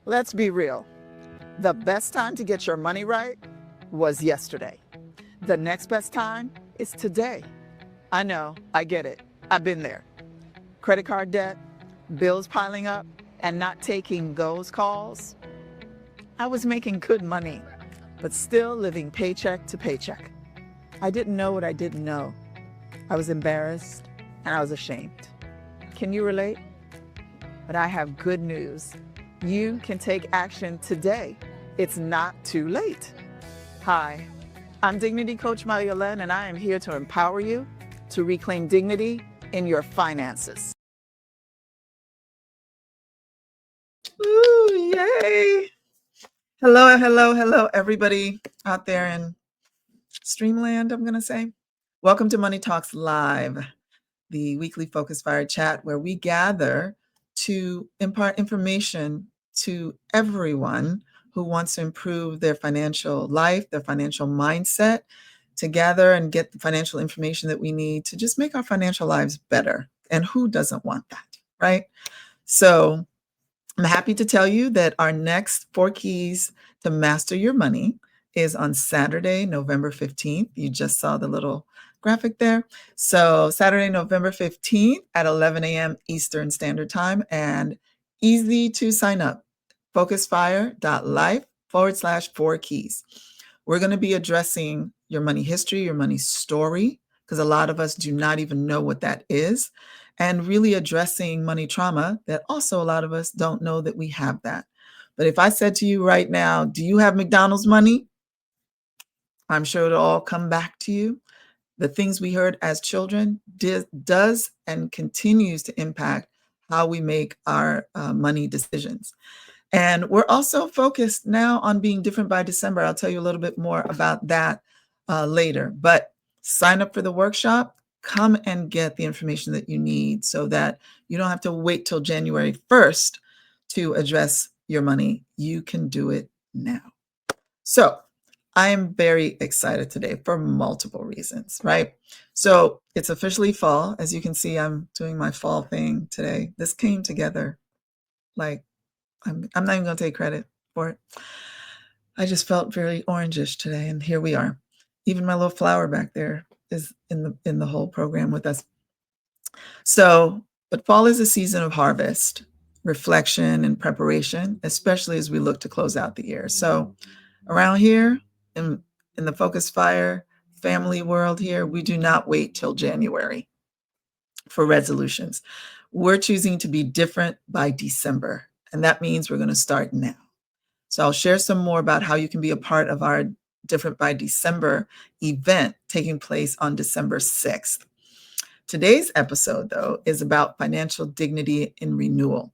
Let's be real. The best time to get your money right was yesterday. The next best time is today. I know, I get it. I've been there. Credit card debt, bills piling up, and not taking those calls. I was making good money, but still living paycheck to paycheck. I didn't know what I didn't know. I was embarrassed and I was ashamed. Can you relate? But I have good news. You can take action today. It's not too late. Hi, I'm Dignity Coach MarieYolaine, and I am here to empower you to reclaim dignity in your finances. Ooh, yay! Hello, everybody out there in Streamland, I'm going to say. Welcome to Money Talks Live, the weekly Focus Fire chat where we gather to impart information to everyone who wants to improve their financial life, their financial mindset, to gather and get the financial information that we need to just make our financial lives better. And who doesn't want that, right? So I'm happy to tell you that our next 4 keys to master your money is on Saturday, November 15th. You just saw the little graphic there. So Saturday, November 15th at 11 a.m. Eastern Standard Time, and easy to sign up, focusfire.life/4 keys. We're going to be addressing your money history, your money story, because a lot of us do not even know what that is, and really addressing money trauma that also a lot of us don't know that we have that. But if I said to you right now, do you have McDonald's money? I'm sure it'll all come back to you. The things we heard as children does and continues to impact how we make our money decisions. And we're also focused now on being different by December. I'll tell you a little bit more about that later. But sign up for the workshop. Come and get the information that you need so that you don't have to wait till January 1st to address your money. You can do it now. So I am very excited today for multiple reasons, right? So it's officially fall. As you can see, I'm doing my fall thing today. This came together like, I'm not even going to take credit for it. I just felt very orangish today, and here we are. Even my little flower back there is in the whole program with us. So, but fall is a season of harvest, reflection, and preparation, especially as we look to close out the year. So, around here in the Focus Fire family world here, we do not wait till January for resolutions. We're choosing to be different by December. And that means we're going to start now. So I'll share some more about how you can be a part of our Different by December event taking place on December 6th. Today's episode, though, is about financial dignity in renewal.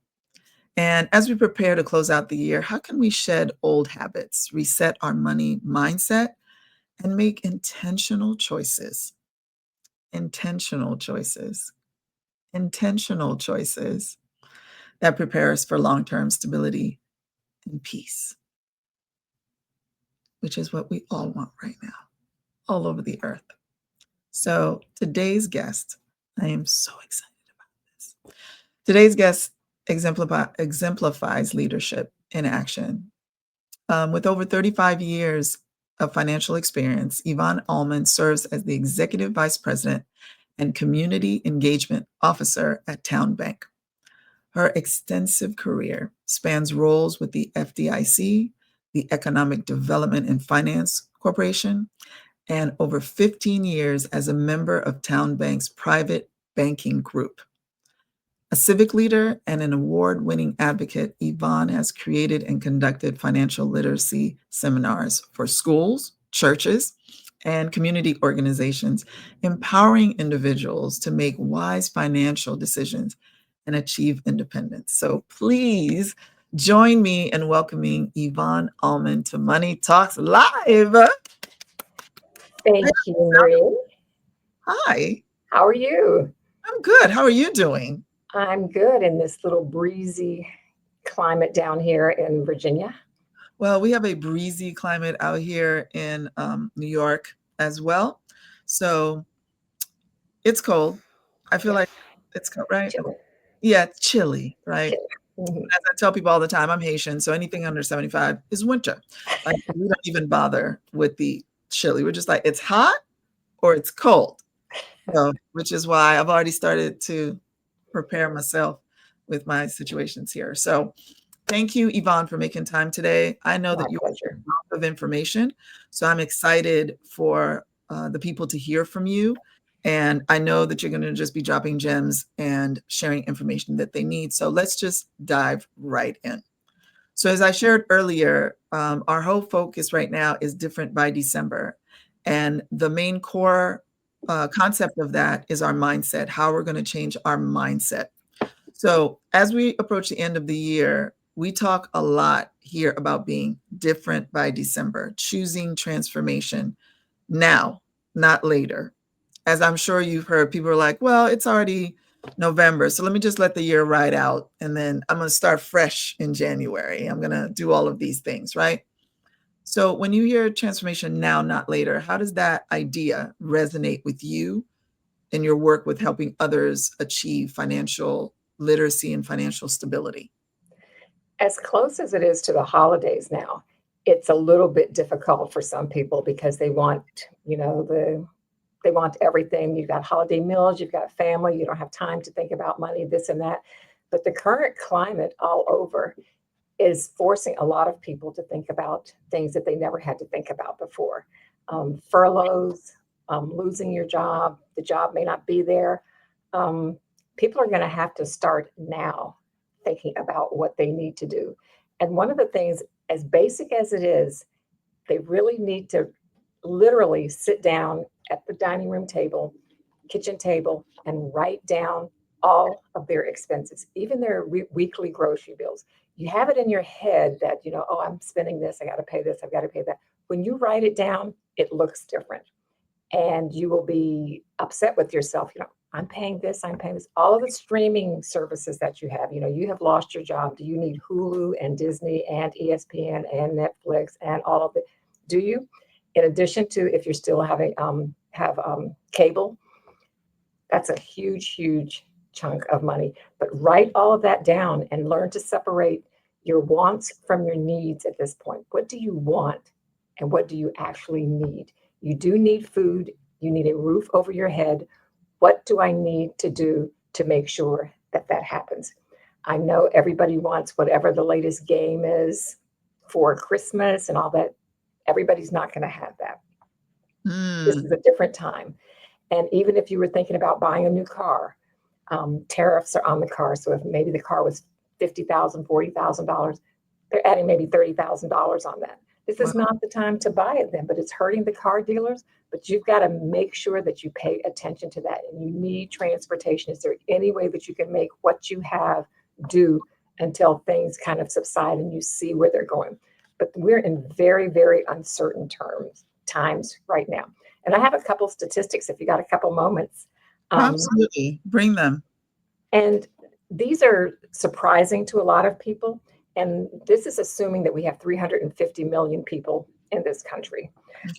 And as we prepare to close out the year, how can we shed old habits, reset our money mindset, and make intentional choices? Intentional choices that prepare us for long-term stability and peace, which is what we all want right now, all over the earth. So today's guest, I am so excited about this. Today's guest exemplifies leadership in action. With over 35 years of financial experience, Yvonne Allmond serves as the Executive Vice President and Community Engagement Officer at TowneBank. Her extensive career spans roles with the FDIC, the Economic Development and Finance Corporation, and over 15 years as a member of TowneBank's private banking group. A civic leader and an award-winning advocate, Yvonne has created and conducted financial literacy seminars for schools, churches, and community organizations, empowering individuals to make wise financial decisions and achieve independence. So please join me in welcoming Yvonne Allmond to Money Talks Live. Thank you, Marie. Hi. How are you? I'm good. How are you doing? I'm good in this little breezy climate down here in Virginia. Well, we have a breezy climate out here in New York as well. So it's cold. I feel like it's cold, right? Chilly. Yeah, it's chilly, right? Chilly. Mhm. As I tell people all the time, I'm Haitian, so anything under 75 is winter. Like, we don't even bother with the chili. We're just like, it's hot or it's cold. So, which is why I've already started to prepare myself with my situations here. So, thank you, Yvonne, for making time today. I know My that you have a pleasure. wealth of information, so I'm excited for the people to hear from you. And I know that you're going to just be dropping gems and sharing information that they need. So let's just dive right in. So, as I shared earlier, our whole focus right now is different by December. And the main core concept of that is our mindset, how we're going to change our mindset. So, as we approach the end of the year, we talk a lot here about being different by December, choosing transformation now, not later. As I'm sure you've heard, people are like, well, it's already November, so let me just let the year ride out. And then I'm going to start fresh in January. I'm going to do all of these things, right? So, when you hear transformation now, not later, how does that idea resonate with you in your work with helping others achieve financial literacy and financial stability? As close as it is to the holidays now, it's a little bit difficult for some people because they want, they want everything. You've got holiday meals, you've got family, you don't have time to think about money, this and that. But the current climate all over is forcing a lot of people to think about things that they never had to think about before. Furloughs, losing your job, the job may not be there. Um, People are going to have to start now thinking about what they need to do. And one of the things, as basic as it is, they really need to literally sit down at the dining room table, kitchen table, and write down all of their expenses, even their weekly grocery bills. You have it in your head that, oh, I'm spending this, I got to pay this, I've got to pay that. When you write it down, it looks different. And you will be upset with yourself. I'm paying this, I'm paying this. All of the streaming services that you have lost your job. Do you need Hulu and Disney and ESPN and Netflix and all of it? Do you? In addition to if you're still having have cable, that's a huge, huge chunk of money. But write all of that down and learn to separate your wants from your needs at this point. What do you want and what do you actually need? You do need food, you need a roof over your head. What do I need to do to make sure that that happens? I know everybody wants whatever the latest game is for Christmas and all that. Everybody's not going to have that. This Mm, is a different time. And even if you were thinking about buying a new car, tariffs are on the car. So if maybe the car was $50,000, $40,000, they're adding maybe $30,000 on that. This wow. is not the time to buy it then, but it's hurting the car dealers. But you've got to make sure that you pay attention to that. And you need transportation. Is there any way that you can make what you have do until things kind of subside and you see where they're going? But we're in very, very uncertain times right now. And I have a couple statistics if you got a couple moments. Um, Absolutely. Bring them. and these are surprising to a lot of people. And this is assuming that we have 350 million people in this country.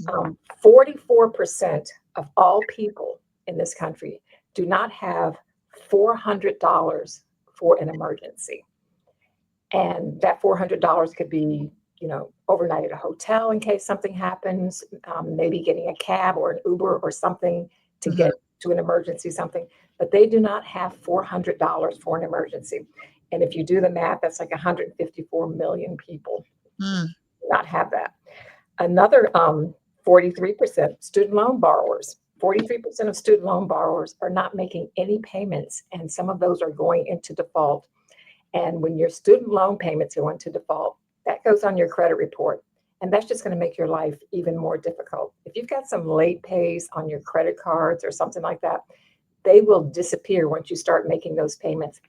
Okay. 44% of all people in this country do not have $400 for an emergency. And that $400 could be, overnight at a hotel in case something happens, maybe getting a cab or an Uber or something to Mhm. get to an emergency, something. But they do not have $400 for an emergency. And if you do the math, that's like 154 million people Mm, do not have that. Another 43% student loan borrowers. 43% of student loan borrowers are not making any payments, and some of those are going into default. And when your student loan payments go into default, that goes on your credit report. And that's just going to make your life even more difficult. If you've got some late pays on your credit cards or something like that, they will disappear once you start making those payments.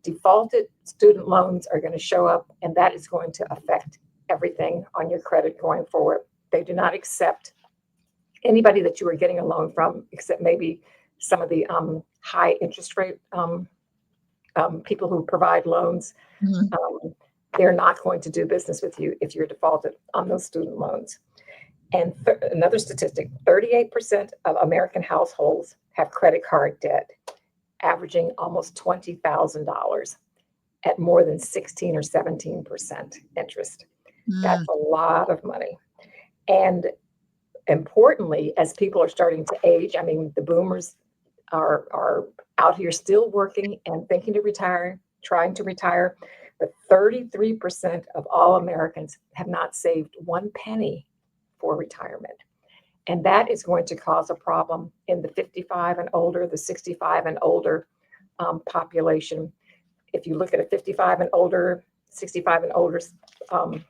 Defaulted student loans are going to show up, and that is going to affect everything on your credit going forward. They do not accept anybody that you are getting a loan from, except maybe some of the high interest rate people who provide loans. mhm. Um, they're not going to do business with you if you're defaulted on those student loans. And another statistic, 38% of American households have credit card debt, averaging almost $20,000. at more than 16 or 17% interest. Mm, That's a lot of money. And importantly, as people are starting to age, I mean, the boomers are out here still working and thinking to retire, trying to retire, but 33% of all Americans have not saved one penny for retirement. And that is going to cause a problem in the 55 and older, the 65 and older population. If you look at a 55 and older, 65 and older um,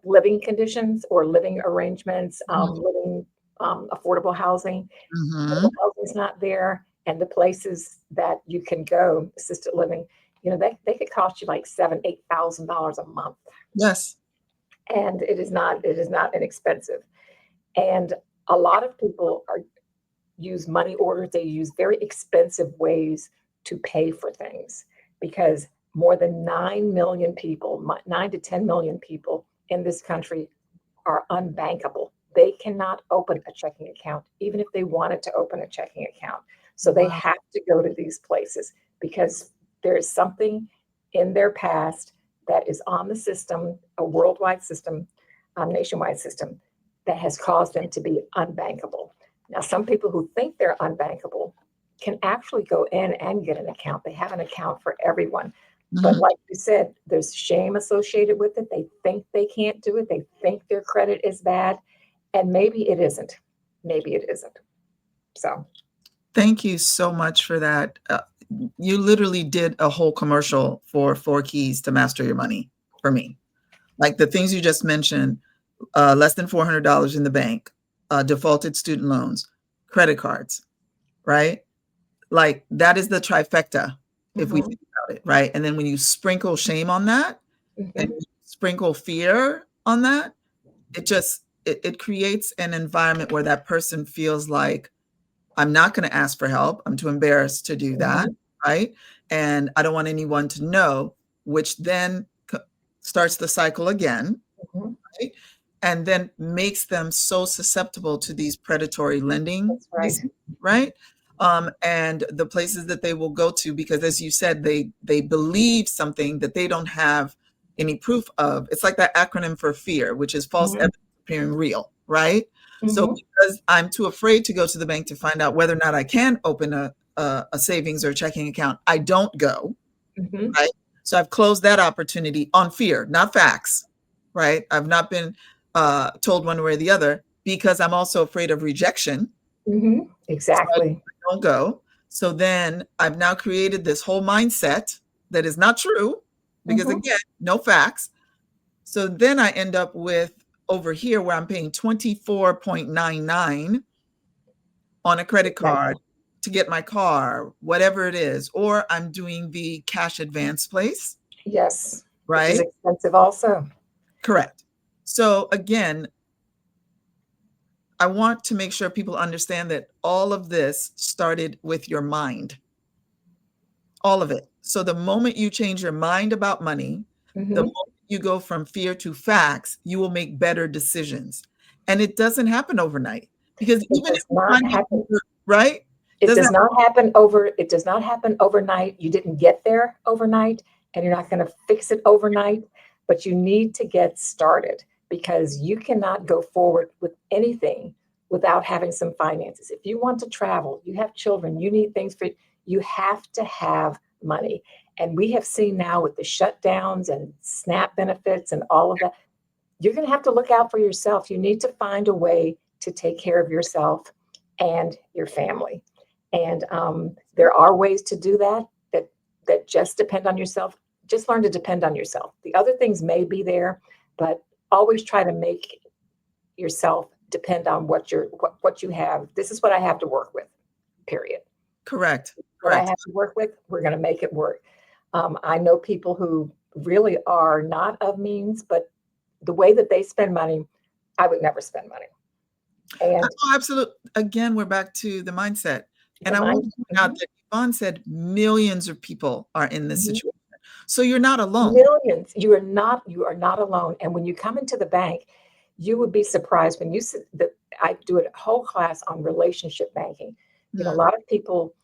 living conditions or living arrangements, living affordable housing, mhm. affordable housing is not there, and the places that you can go, assisted living, they could cost you like $7,000-8,000 a month, Yes. and it is not inexpensive. And a lot of people use money orders. They use very expensive ways to pay for things because more than 9 million people, 9 to 10 million people in this country are unbankable. They cannot open a checking account, even if they wanted to open a checking account. So they Wow. have to go to these places because there is something in their past that is on the system, a worldwide system, nationwide system, that has caused them to be unbankable. Now, some people who think they're unbankable can actually go in and get an account. They have an account for everyone. But Mhm. like you said, there's shame associated with it. They think they can't do it. They think their credit is bad. And maybe it isn't. Maybe it isn't. So, Thank you so much for that. You literally did a whole commercial for 4 Keys to Master Your Money for me. Like the things you just mentioned, less than $400 in the bank, defaulted student loans, credit cards, right? Like that is the trifecta if we mhm, think about it, right? And then when you sprinkle shame on that and mhm, you sprinkle fear on that, it creates an environment where that person feels like I'm not going to ask for help. I'm too embarrassed to do that, mhm, right? And I don't want anyone to know, which then starts the cycle again, mhm. right? And then makes them so susceptible to these predatory lending, That's right. right? And the places that they will go to, because as you said, they believe something that they don't have any proof of. It's like that acronym for fear, which is false Mhm, evidence appearing real, right? So mhm, because I'm too afraid to go to the bank to find out whether or not I can open a savings or checking account, I don't go, mhm, right? So I've closed that opportunity on fear, not facts, right? I've not been told one way or the other because I'm also afraid of rejection. mhm. So I Exactly. don't go. So then I've now created this whole mindset that is not true because, Mhm. again, no facts. So then I end up with over here where I'm paying 24.99 on a credit Exactly. card to get my car, whatever it is, or I'm doing the cash advance place, Yes, which is right? expensive also. Correct. So again, I want to make sure people understand that all of this started with your mind, all of it. So the moment you change your mind about money, the Mhm. moment you go from fear to facts, you will make better decisions. And it doesn't happen overnight because It even if does you not find happen. out, right? It Doesn't does not happen overnight. You didn't get there overnight, and you're not gonna fix it overnight, but you need to get started because you cannot go forward with anything without having some finances. If you want to travel, you have children, you need things for you have to have money. And we have seen now with the shutdowns and SNAP benefits and all of that, you're gonna have to look out for yourself. You need to find a way to take care of yourself and your family. And there are ways to do that that just depend on yourself. Just learn to depend on yourself. The other things may be there, but always try to make yourself depend on what you have. This is what I have to work with. Period. correct. What I Correct. have to work with, we're going to make it work. I know people who really are not of means, but the way that they spend money, I would never spend money. And Oh, absolutely. Again, we're back to the mindset. the And I want mind, to point out mhm, that Yvonne said millions of people are in this mhm. situation. So you're not alone. Millions. You are not alone. And when you come into the bank, you would be surprised when you see that I do a whole class on relationship banking. A Mm, lot of people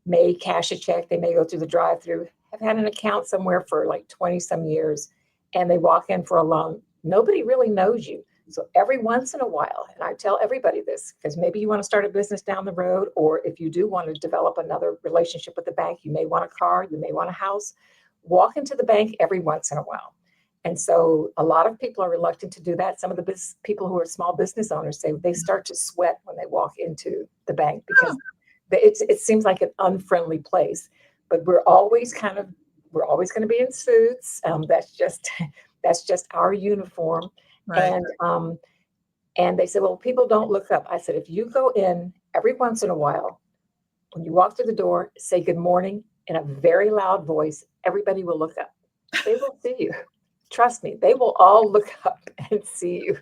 may cash a check, they may go through the drive-through. have had an account somewhere for like 20 some years and they walk in for a loan, nobody really knows you. So every once in a while, and I tell everybody this because maybe you want to start a business down the road, or if you do want to develop another relationship with the bank, you may want a car, you may want a house, walk into the bank every once in a while. And so a lot of people are reluctant to do that. Some of the people who are small business owners say they start to sweat when they walk into the bank because it seems like an unfriendly place. But we're always going to be in suits. That's just our uniform. Right. And they said, well, people don't look up. I said, if you go in every once in a while, when you walk through the door, say good morning in a very loud voice, everybody will look up. They will see you. Trust me, they will all look up and see you.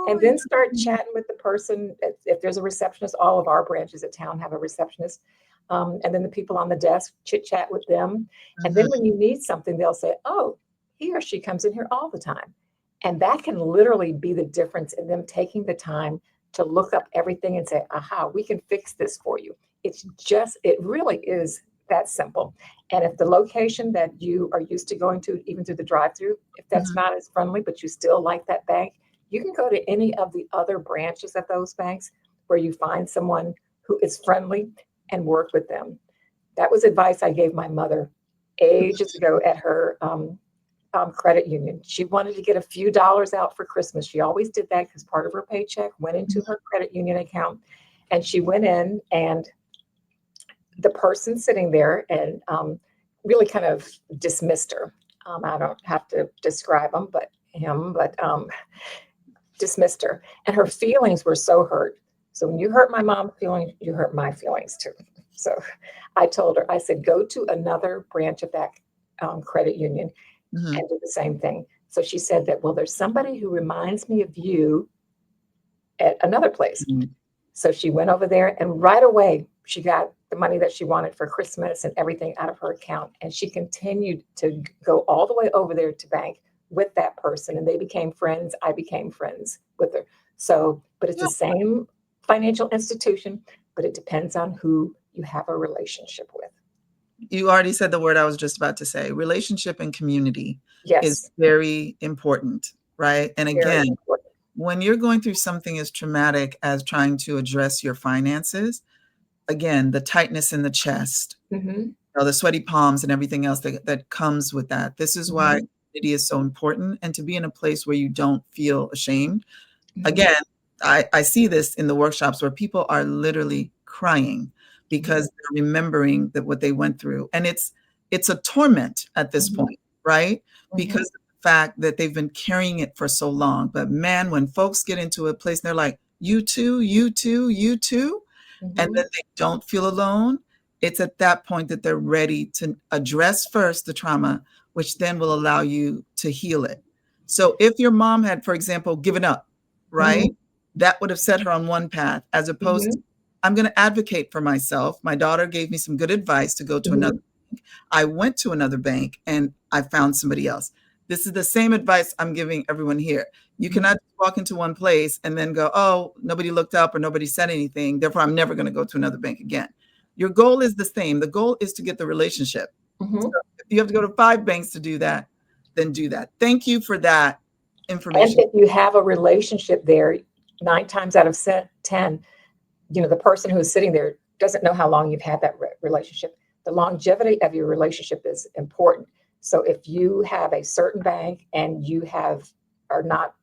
And then start chatting with the person. If there's a receptionist, all of our branches at town have a receptionist. And then the people on the desk, chit chat with them. And then when you need something, they'll say, oh, he or she comes in here all the time. And that can literally be the difference in them taking the time to look up everything and say, aha, we can fix this for you. It really is that simple. And if the location that you are used to going to, even through the drive-through, if that's not as friendly, but you still like that bank, you can go to any of the other branches of those banks where you find someone who is friendly and work with them. That was advice I gave my mother ages ago at her credit union. She wanted to get a few dollars out for Christmas. She always did that because part of her paycheck went into her credit union account. And she went in, and the person sitting there and really kind of dismissed her. I don't have to describe but dismissed her. And her feelings were so hurt. So when you hurt my mom's feelings, you hurt my feelings too. So I told her, I said, go to another branch of that credit union and do the same thing. So she said that, well, there's somebody who reminds me of you at another place. So she went over there, and right away she got the money that she wanted for Christmas and everything out of her account. And she continued to go all the way over there to bank with that person, and they became friends. I became friends with her. So, but it's the same financial institution, but it depends on who you have a relationship with. You already said the word I was just about to say. Relationship and community is Yes. very important, right? And Very again, important. when you're going through something as traumatic as trying to address your finances, again, the tightness in the chest, the sweaty palms and everything else that comes with that. This is why community is so important, and to be in a place where you don't feel ashamed. Again, I see this in the workshops where people are literally crying because they're remembering that what they went through. And it's a torment at this point, right? Because of the fact that they've been carrying it for so long. But man, when folks get into a place and they're like, you too, you too, you too, and then they don't feel alone, it's at that point that they're ready to address first the trauma, which then will allow you to heal it. So if your mom had, for example, given up, right, that would have set her on one path, as opposed to, I'm going to advocate for myself. My daughter gave me some good advice to go to another bank. I went to another bank and I found somebody else. This is the same advice I'm giving everyone here. You cannot walk into one place and then go, oh, nobody looked up or nobody said anything, therefore I'm never going to go to another bank again. Your goal is the same. The goal is to get the relationship. So if you have to go to 5 banks to do that, then do that. Thank you for that information. And if you have a relationship there, 9 times out of 10, the person who's sitting there doesn't know how long you've had that relationship. The longevity of your relationship is important. So if you have a certain bank and are not,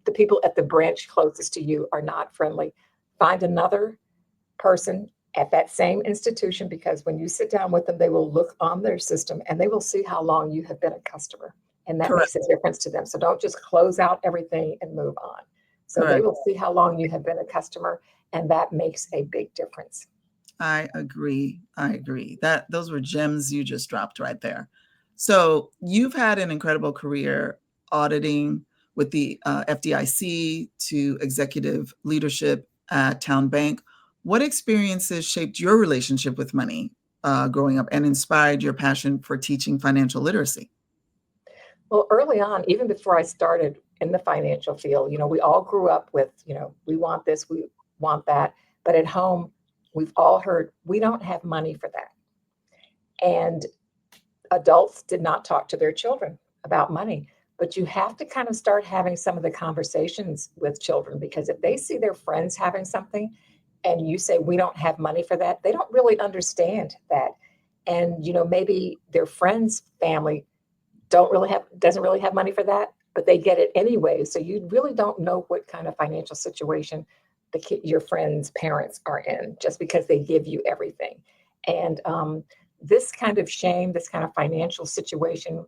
the people at the branch closest to you are not friendly, find another person at that same institution, because when you sit down with them, they will look on their system and they will see how long you have been a customer. And that makes a difference to them. So don't just close out everything and move on. So they will see how long you have been a customer, and that makes a big difference. I agree. Those were gems you just dropped right there. So you've had an incredible career auditing with the FDIC to executive leadership at TowneBank. What experiences shaped your relationship with money growing up and inspired your passion for teaching financial literacy? Well, early on, even before I started in the financial field, we all grew up with, we want this, we want that. But at home, we've all heard, we don't have money for that. And adults did not talk to their children about money. But you have to kind of start having some of the conversations with children, because if they see their friends having something and you say, we don't have money for that, they don't really understand that. And, maybe their friend's family doesn't really have money for that, but they get it anyway. So you really don't know what kind of financial situation your friends' parents are in just because they give you everything. And this kind of shame, this kind of financial situation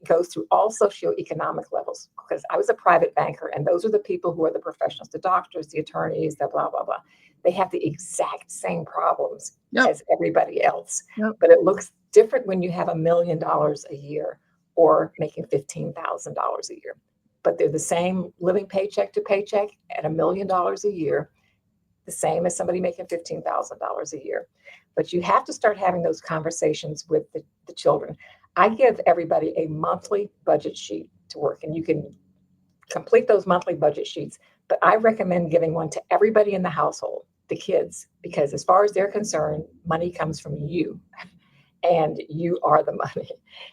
goes through all socioeconomic levels, because I was a private banker, and those are the people who are the professionals, the doctors, the attorneys, the blah, blah, blah. They have the exact same problems Yep. as everybody else. Yep. But it looks different when you have $1 million a year or making $15,000 a year. But they're the same, living paycheck to paycheck at $1 million a year, the same as somebody making $15,000 a year. But you have to start having those conversations with the children. I give everybody a monthly budget sheet to work, and you can complete those monthly budget sheets. But I recommend giving one to everybody in the household, the kids, because as far as they're concerned, money comes from you, and you are the money.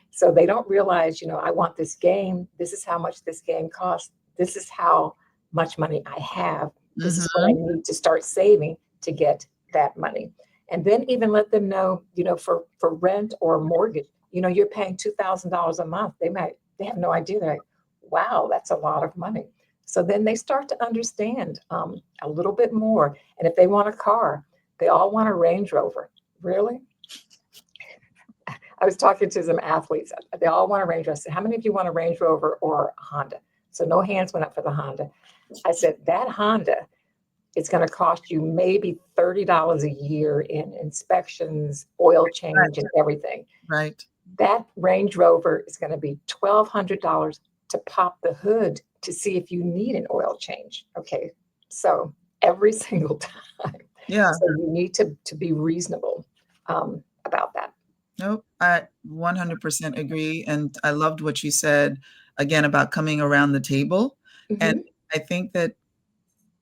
So they don't realize, I want this game. This is how much this game costs. This is how much money I have. This is what I need to start saving to get that money. And then even let them know, for rent or mortgage, you're paying $2,000 a month. They have no idea. They're like, wow, that's a lot of money. So then they start to understand a little bit more. And if they want a car, they all want a Range Rover. Really? I was talking to some athletes. They all want a Range Rover. I said, how many of you want a Range Rover or a Honda? So no hands went up for the Honda. I said, that Honda, it's going to cost you maybe $30 a year in inspections, oil change, and everything. Right. That Range Rover is going to be $1,200 to pop the hood to see if you need an oil change. Okay, so every single time. Yeah. So you need to be reasonable about that. Nope, I 100% agree, and I loved what you said, again, about coming around the table, and I think that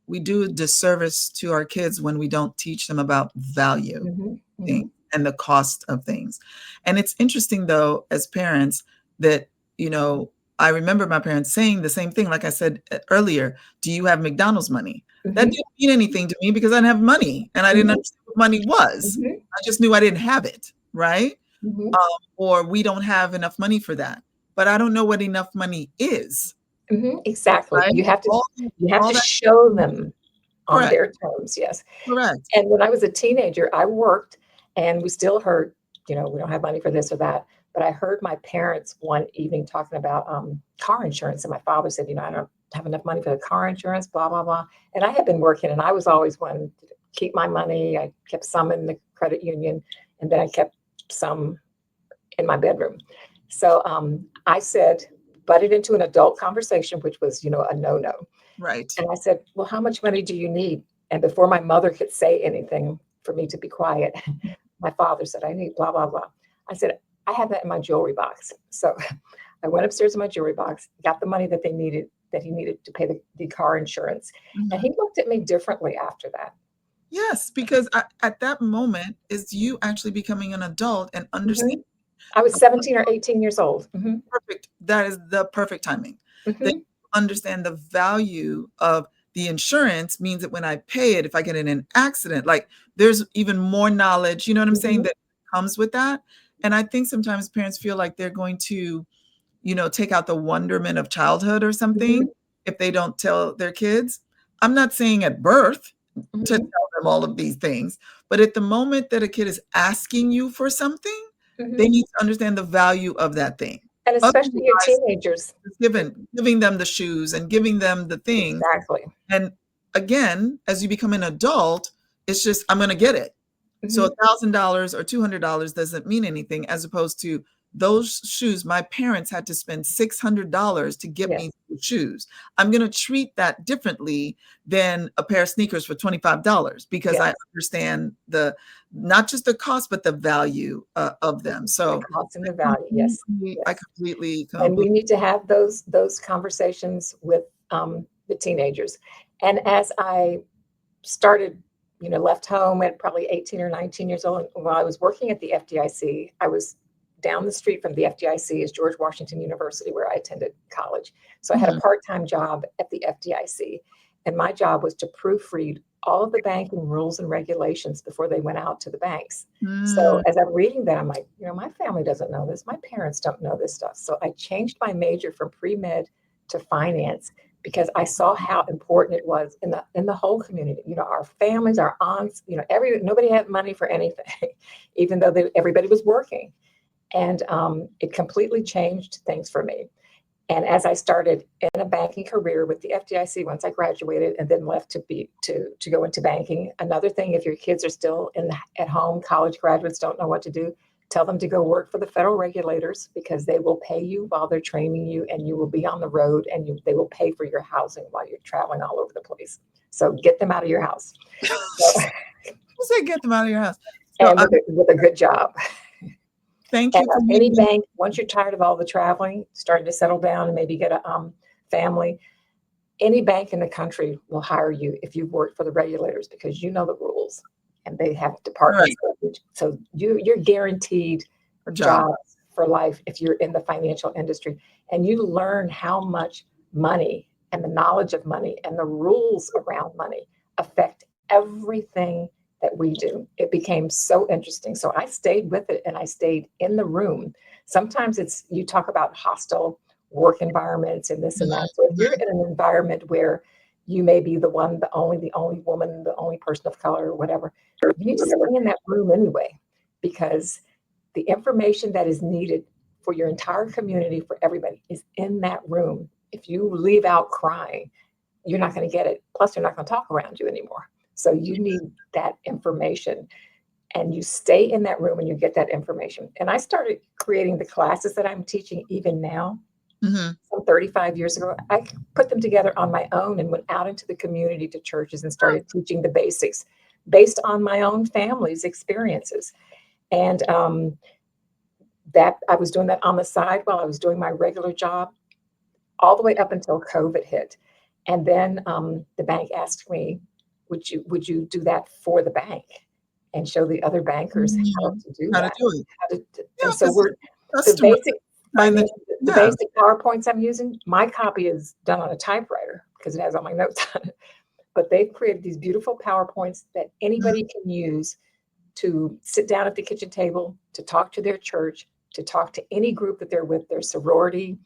we do a disservice to our kids when we don't teach them about value things and the cost of things. And it's interesting, though, as parents that, I remember my parents saying the same thing, like I said earlier, "Do you have McDonald's money?" That didn't mean anything to me because I didn't have money, and I didn't understand what money was. I just knew I didn't have it, right? Or we don't have enough money for that. But I don't know what enough money is. Exactly. Right? You have to All that show them on correct, their terms. Yes. correct. And when I was a teenager, I worked, and we still heard, we don't have money for this or that. But I heard my parents one evening talking about car insurance. And my father said, I don't have enough money for the car insurance, blah, blah, blah. And I had been working, and I was always one to keep my money. I kept some in the credit union, and then I kept some in my bedroom. So I said, butted into an adult conversation, which was, a no-no. Right. And I said, well, how much money do you need? And before my mother could say anything for me to be quiet, my father said, I need blah, blah, blah. I said, I have that in my jewelry box. So I went upstairs in my jewelry box, got the money that he needed to pay the car insurance. And he looked at me differently after that. Yes, because at that moment is you actually becoming an adult and understanding. I was 17 or 18 years old. Perfect. That is the perfect timing. That you understand the value of the insurance means that when I pay it, if I get in an accident, like there's even more knowledge, you know what I'm saying, that comes with that. And I think sometimes parents feel like they're going to, take out the wonderment of childhood or something if they don't tell their kids. I'm not saying at birth to tell them all of these things, but at the moment that a kid is asking you for something, they need to understand the value of that thing. And especially your Otherwise, teenagers. giving them the shoes and giving them the things. Exactly. And again, as you become an adult, it's just, I'm going to get it. So $1,000 or $200 doesn't mean anything, as opposed to those shoes. My parents had to spend $600 to get me those shoes. I'm going to treat that differently than a pair of sneakers for $25 because I understand not just the cost, but the value of them. So the cost and the value. Yes. I completely. And we need to have those conversations with the teenagers. And as I started, left home at probably 18 or 19 years old, while I was working at the FDIC, I was down the street from the FDIC is George Washington University, where I attended college. So I had a Mhm. part-time job at the FDIC, and my job was to proofread all of the banking rules and regulations before they went out to the banks. So Mm. as I'm reading that, I'm like, my family doesn't know this. My parents don't know this stuff. So I changed my major from pre-med to finance because I saw how important it was in the whole community. Our families, our aunts, nobody had money for anything, even though everybody was working. And it completely changed things for me. And as I started in a banking career with the FDIC, once I graduated and then left to go into banking, another thing, if your kids are still at home, college graduates don't know what to do, tell them to go work for the federal regulators, because they will pay you while they're training you, and you will be on the road, and they will pay for your housing while you're traveling all over the place. So get them out of your house. So, You said get them out of your house. So and with a good job. thank And you for any making that. bank, once you're tired of all the traveling, starting to settle down and maybe get a family, any bank in the country will hire you if you've worked for the regulators, because you know the rules, and they have departments. Right. So you're guaranteed A job. jobs for life if you're in the financial industry, and you learn how much money and the knowledge of money and the rules around money affect everything that we do. It became so interesting. So I stayed with it, and I stayed in the room. Sometimes you talk about hostile work environments and this and that. So if you're in an environment where you may be the only woman, the only person of color, or whatever, you need to stay in that room anyway, because the information that is needed for your entire community, for everybody, is in that room. If you leave out crying, you're not going to get it. Plus, they're not going to talk around you anymore. So you need that information, and you stay in that room and you get that information. And I started creating the classes that I'm teaching even now. Mhm. Some 35 years ago, I put them together on my own and went out into the community to churches and started teaching the basics based on my own family's experiences. And that I was doing that on the side while I was doing my regular job, all the way up until COVID hit. And then the bank asked me, would you do that for the bank and show the other bankers how Mhm. to do How to that? do it. How to, Yeah, and so because we're the customer basic find that. financial, the Yeah. basic PowerPoints I'm using, my copy is done on a typewriter because it has all my notes on it. But they've created these beautiful PowerPoints that Mhm. anybody can use to sit down at the kitchen table, to talk to their church, to talk to any group that they're with, their sorority,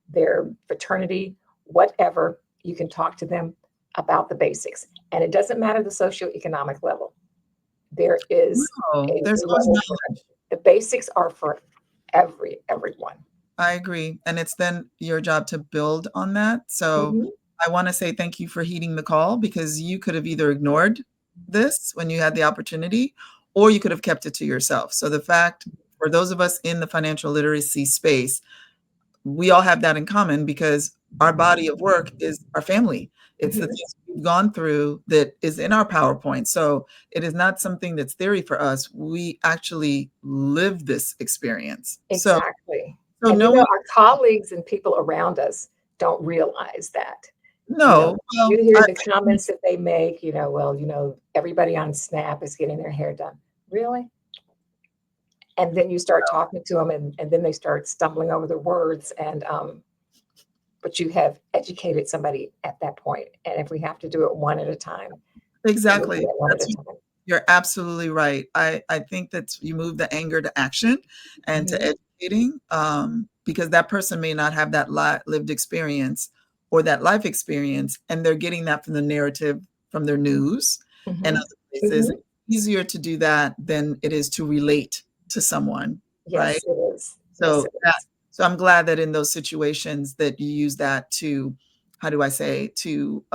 their fraternity, whatever. You can talk to them about the basics. And it doesn't matter the socioeconomic level. There is No, a there's always level for knowledge. the basics are for everyone. I agree, and it's then your job to build on that. So Mhm. I wanna say thank you for heeding the call, because you could have either ignored this when you had the opportunity, or you could have kept it to yourself. So the fact, for those of us in the financial literacy space, we all have that in common, because our body of work is our family. It's the Mhm. things we've gone through that is in our PowerPoint. So it is not something that's theory for us. We actually live this experience. Exactly. So And knowing. our colleagues and people around us don't realize that. You know, No, you well, hear I the comments that they make, well, everybody on Snap is getting their hair done. Really? And then you start talking to them, and then they start stumbling over the words, and but you have educated somebody at that point. And if we have to do it one at a time, we'll do exactly. it one at That's a time. You're absolutely right. I think that you move the anger to action and to Mhm. educating, because that person may not have that lived experience or that life experience, and they're getting that from the narrative from their news and Mhm. other places. Mhm. It's easier to do that than it is to relate to someone, right? Yes, it is. Yes, So it that is. so I'm glad that in those situations that you use that to, how do I say, to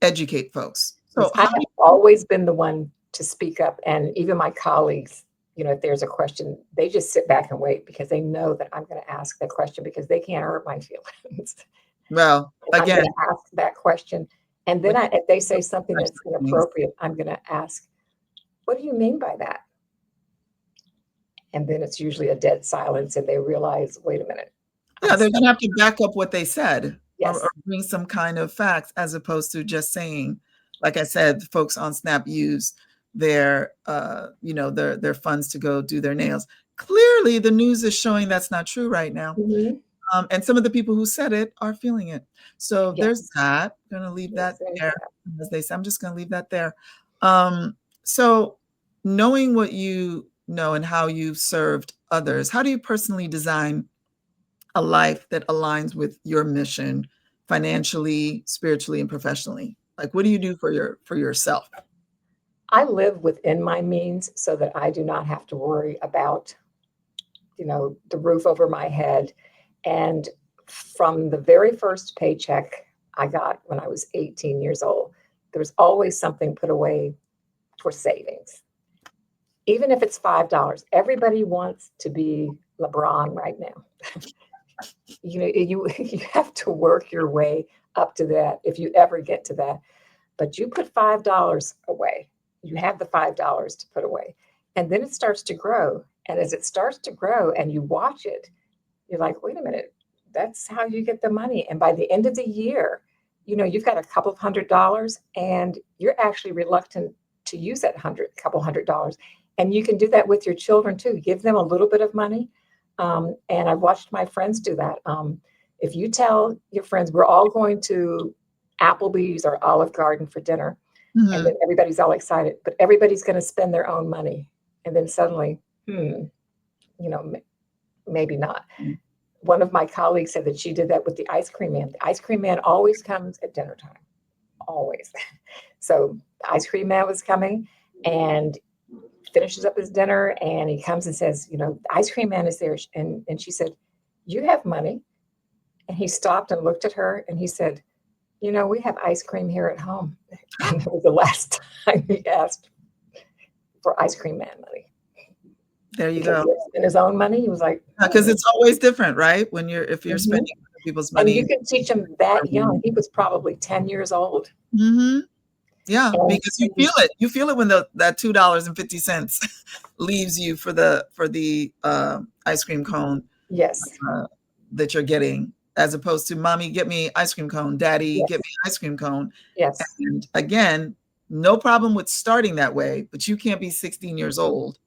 educate folks. Yes, So I how have do always been the one to speak up, and even my colleagues, if there's a question, they just sit back and wait because they know that I'm going to ask that question because they can't hurt my feelings. well, And I'm going again, to ask that question, and then when if they say something that's things, inappropriate, I'm going to ask, "What do you mean by that?" And then it's usually a dead silence, and they realize, "Wait a minute, yeah, I'm they're gonna stuck." have to back up what they said, or Yes. bring some kind of facts, as opposed to just saying, like I said, folks on Snap use their their funds to go do their nails. Clearly, the news is showing that's not true right now. Mhm. And some of the people who said it are feeling it. So there's Yes. that. I'm going to leave Yes, that there's there. that. As they say, I'm just going to leave that there. So knowing what you know and how you've served others, how do you personally design a life that aligns with your mission financially, spiritually, and professionally? Like, what do you do for yourself? I live within my means so that I do not have to worry about, the roof over my head. And from the very first paycheck I got when I was 18 years old, there was always something put away for savings. Even if it's $5, everybody wants to be LeBron right now. You have to work your way up to that if you ever get to that. But you put $5 away. You have the $5 to put away. And then it starts to grow. And as it starts to grow and you watch it, you're like, wait a minute, that's how you get the money. And by the end of the year, you've got a couple of $100 and you're actually reluctant to use that couple $100. And you can do that with your children too. Give them a little bit of money. And I've watched my friends do that. If you tell your friends, we're all going to Applebee's or Olive Garden for dinner, and Mhm. then everybody's all excited, but everybody's going to spend their own money. And then suddenly, you know, maybe not. One of my colleagues said that she did that with the ice cream man. The ice cream man always comes at dinner time, always. So the ice cream man was coming and finishes up his dinner and he comes and says, the ice cream man is there. And she said, you have money. And he stopped and looked at her and he said, we have ice cream here at home. And that was the last time he asked for ice cream man money There you because go. he had spent his own money. He was like, Because it's always different, right? If you're Mhm. spending other people's And money. you can teach him that young. He was probably 10 years old. Mhm. Yeah, And, because you and you, feel it. You feel it when that $2.50 leaves you for the ice cream cone yes, uh, that you're getting, as opposed to mommy, get me ice cream cone, daddy, get yes, me ice cream cone. yes. And again, no problem with starting that way, but you can't be 16 years old,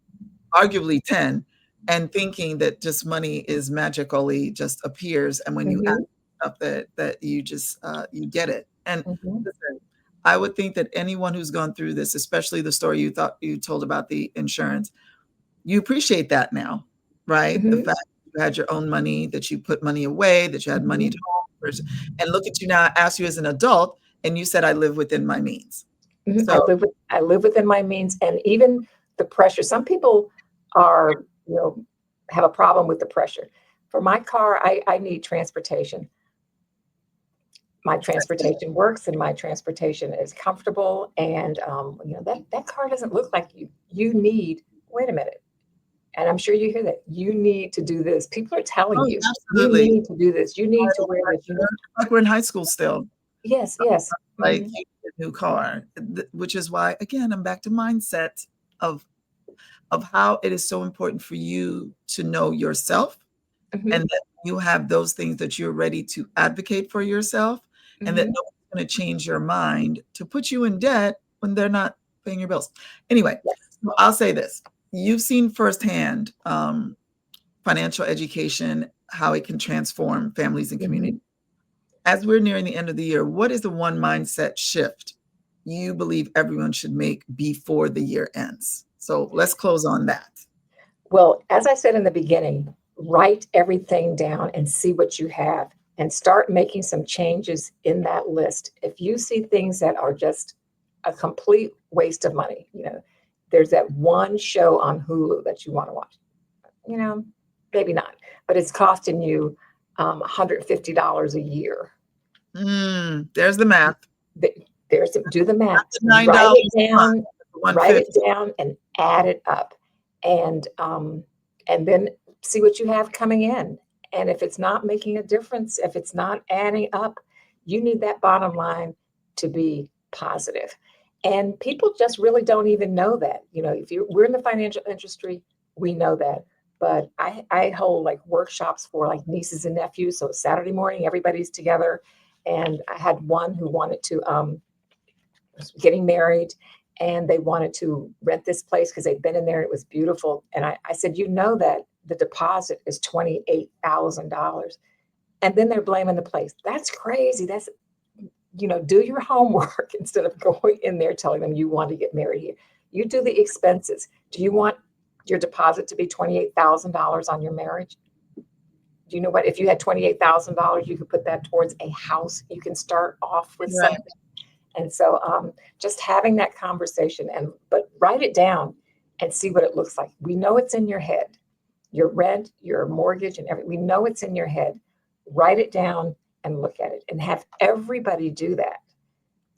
arguably 10, and thinking that just money is magically just appears, and when you ask Hmm. stuff that you just you get it. And Hmm. listen, I would think that anyone who's gone through this, especially the story you told about the insurance, you appreciate that now, right? The Hmm. fact that you had your own money, that you put money away, that you had money at Hmm. home, and look at you now. I asked you as an adult, and you said I live within my means. Hmm. So I live within my means, and even the pressure. Some people are, have a problem with the pressure. For my car, I need transportation. My transportation works and my transportation is comfortable. And that car doesn't look like you need, wait a minute. And I'm sure you hear that. You need to do this. People are telling oh, you, you absolutely. need to do this. You need to wear this. Like we're in high school still. Yes, yes. Like, Hmm. you need a new car, which is why, again, I'm back to mindset of how it is so important for you to know yourself, and Hmm. that you have those things that you're ready to advocate for yourself, and that Hmm. no one's gonna change your mind to put you in debt when they're not paying your bills. Anyway, Yes. so I'll say this: you've seen firsthand, financial education, how it can transform families and communities. Hmm. As we're nearing the end of the year, what is the one mindset shift you believe everyone should make before the year ends? So let's close on that. Well, as I said in the beginning, write everything down and see what you have and start making some changes in that list. If you see things that are just a complete waste of money, there's that one show on Hulu that you want to watch, you know, maybe not, but it's costing you $150 a year. There's the math. Do the math, The $9 a month, write it 150. down and add it up. And then see what you have coming in. And if it's not making a difference, if it's not adding up, you need that bottom line to be positive. And people just really don't even know that. If we're in the financial industry, we know that. But I hold like workshops for like nieces and nephews. So Saturday morning, everybody's together. And I had one who wanted to was getting married, and they wanted to rent this place because they'd been in there. It was beautiful. And I said, you know that the deposit is $28,000. And then they're blaming the place. That's crazy. That's, do your homework instead of going in there telling them you want to get married here. You do the expenses. Do you want your deposit to be $28,000 on your marriage? Do you know what? If you had $28,000, you could put that towards a house. You can start off with Right. something. And so just having that conversation, but write it down and see what it looks like. We know it's in your head, your rent, your mortgage, and everything. We know it's in your head. Write it down and look at it, and have everybody do that.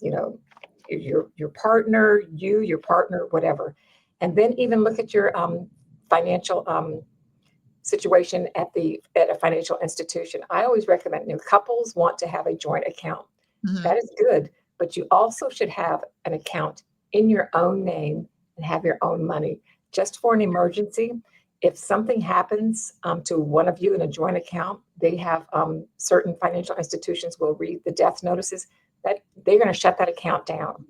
Your partner, your partner, whatever. And then even look at your financial situation at a financial institution. I always recommend, couples want to have a joint account. Mhm. That is good, but you also should have an account in your own name and have your own money just for an emergency. If something happens to one of you in a joint account, they have certain financial institutions will read the death notices that they're going to shut that account down.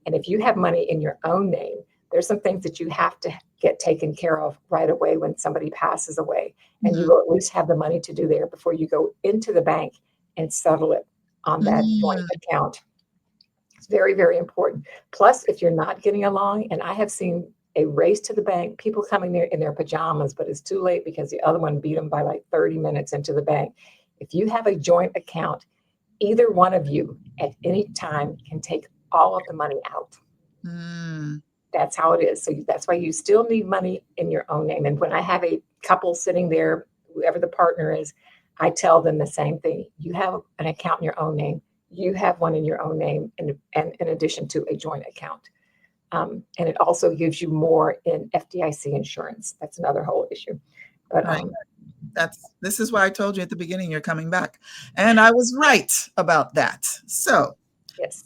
And if you have money in your own name, there's some things that you have to get taken care of right away when somebody passes away. And you will at least have the money to do there before you go into the bank and settle it on that joint account. It's very, very important. Plus, if you're not getting along, and I have seen a race to the bank, people coming there in their pajamas, but it's too late because the other one beat them by like 30 minutes into the bank. If you have a joint account, either one of you at any time can take all of the money out. That's how it is. So that's why you still need money in your own name. And when I have a couple sitting there, whoever the partner is, I tell them the same thing. You have an account in your own name. You have one in your own name, and in addition to a joint account. And it also gives you more in FDIC insurance. That's another whole issue. But Right. This is why I told you at the beginning you're coming back. And I was right about that. So yes.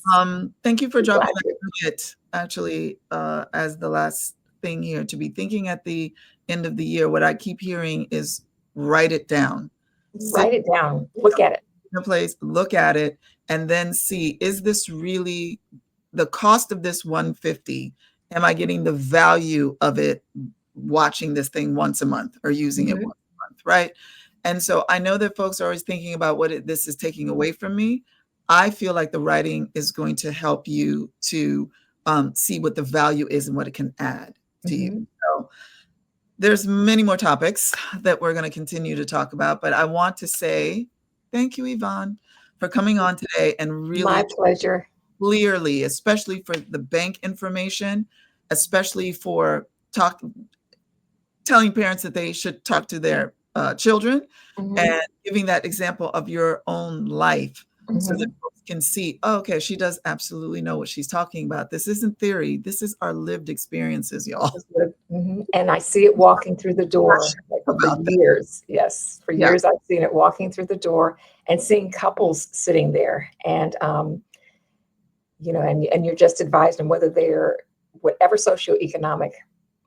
Thank you for dropping Glad that nugget, actually, as the last thing here, to be thinking at the end of the year. What I keep hearing is write it down. Write it down. Look at it. In a place, look at it, and then see, is this really the cost of this 150? Am I getting the value of it watching this thing once a month or using it once a month, right? And so I know that folks are always thinking about what this is taking away from me. I feel like the writing is going to help you to see what the value is and what it can add to you. So there's many more topics that we're going to continue to talk about, but I want to say thank you, Yvonne, for coming on today and really my pleasure. Clearly, especially for the bank information, especially for telling parents that they should talk to their children, and giving that example of your own life so that folks can see, oh, okay, she does absolutely know what she's talking about. This isn't theory. This is our lived experiences, y'all. And I see it walking through the door for years. Yes, for years I've seen it walking through the door and seeing couples sitting there, and and you're just advised on whether they're whatever socioeconomic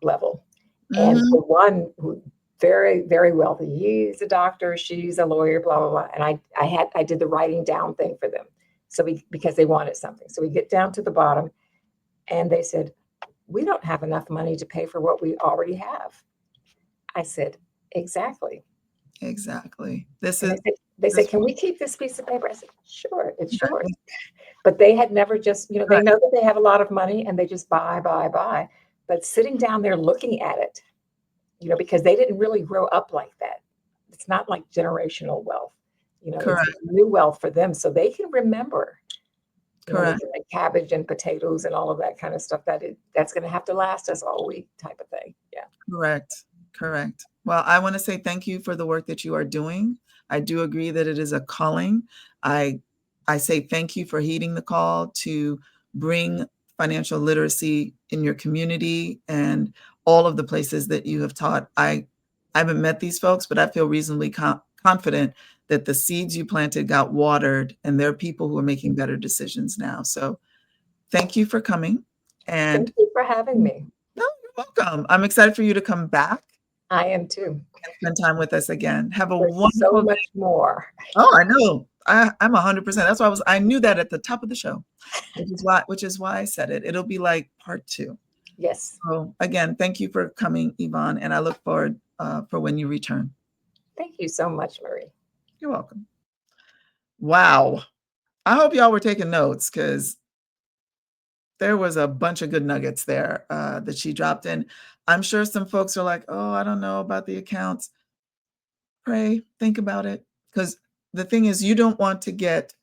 level. And for one who very, very wealthy, he's a doctor, she's a lawyer, blah, blah, blah. And I did the writing down thing for them. So because they wanted something. So we get down to the bottom and they said, we don't have enough money to pay for what we already have. I said, exactly. Exactly. They said, can we keep this piece of paper? I said, sure, it's yours. But they had never just, they know that they have a lot of money and they just buy. But sitting down there looking at it, because they didn't really grow up like that. It's not like generational wealth, it's new wealth for them. So they can remember, like cabbage and potatoes and all of that kind of stuff that's going to have to last us all week type of thing. Yeah. Correct. Well, I want to say thank you for the work that you are doing. I do agree that it is a calling. I say thank you for heeding the call to bring financial literacy in your community and all of the places that you have taught. I haven't met these folks, but I feel reasonably confident that the seeds you planted got watered, and there are people who are making better decisions now. So thank you for coming. And thank you for having me. No, you're welcome. I'm excited for you to come back. I am too. And spend time with us again. Have a There's wonderful so much more. Oh, I know. I'm 100%. That's why I knew that at the top of the show, which is why I said it. It'll be like part 2. Yes. So again, thank you for coming, Yvonne, and I look forward for when you return. Thank you so much, Marie. You're welcome. Wow. I hope y'all were taking notes because there was a bunch of good nuggets there that she dropped in. I'm sure some folks are like, oh, I don't know about the accounts. Pray, think about it. Because the thing is, you don't want to get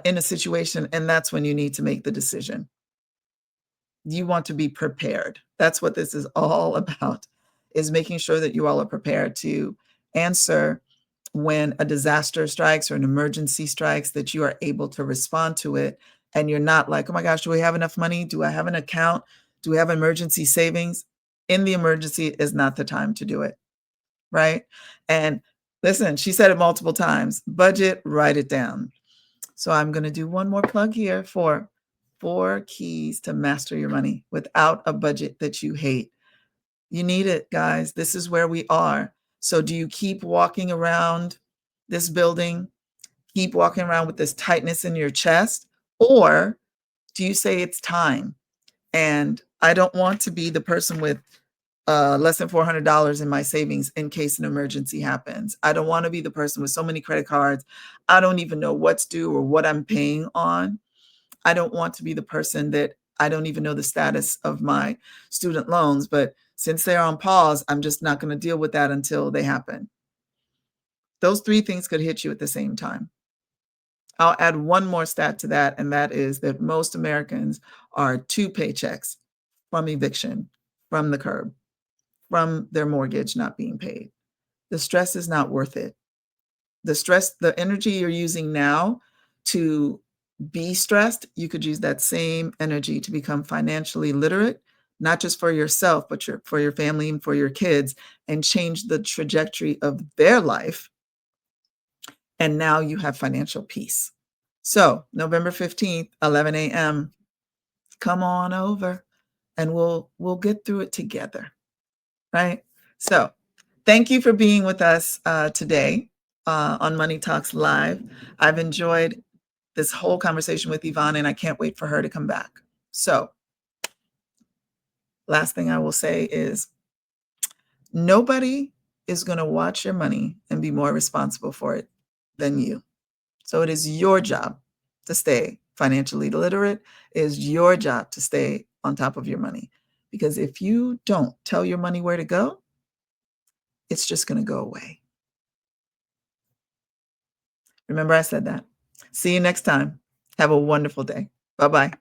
in a situation, and that's when you need to make the decision. You want to be prepared. That's what this is all about, is making sure that you all are prepared to answer when a disaster strikes or an emergency strikes, that you are able to respond to it. And you're not like, oh my gosh, do we have enough money? Do I have an account? Do we have emergency savings? In the emergency is not the time to do it. Right. And listen, she said it multiple times, budget, write it down. So I'm going to do one more plug here for 4 keys to master your money without a budget that you hate. You need it, guys. This is where we are. So do you keep walking around this building, keep walking around with this tightness in your chest, or do you say it's time? And I don't want to be the person with less than $400 in my savings in case an emergency happens. I don't want to be the person with so many credit cards. I don't even know what's due or what I'm paying on. I don't want to be the person that I don't even know the status of my student loans, but since they're on pause, I'm just not going to deal with that until they happen. Those 3 things could hit you at the same time. I'll add one more stat to that, and that is that most Americans are 2 paychecks from eviction, from the curb, from their mortgage not being paid. The stress is not worth it. The stress, the energy you're using now to be stressed, you could use that same energy to become financially literate, not just for yourself, but for your family and for your kids, and change the trajectory of their life. And now you have financial peace. So November 15th, 11 a.m., come on over and we'll get through it together, right? So thank you for being with us today on Money Talks Live. I've enjoyed this whole conversation with Yvonne, and I can't wait for her to come back. So last thing I will say is nobody is going to watch your money and be more responsible for it than you. So it is your job to stay financially literate. It is your job to stay on top of your money. Because if you don't tell your money where to go, it's just going to go away. Remember I said that. See you next time. Have a wonderful day. Bye-bye.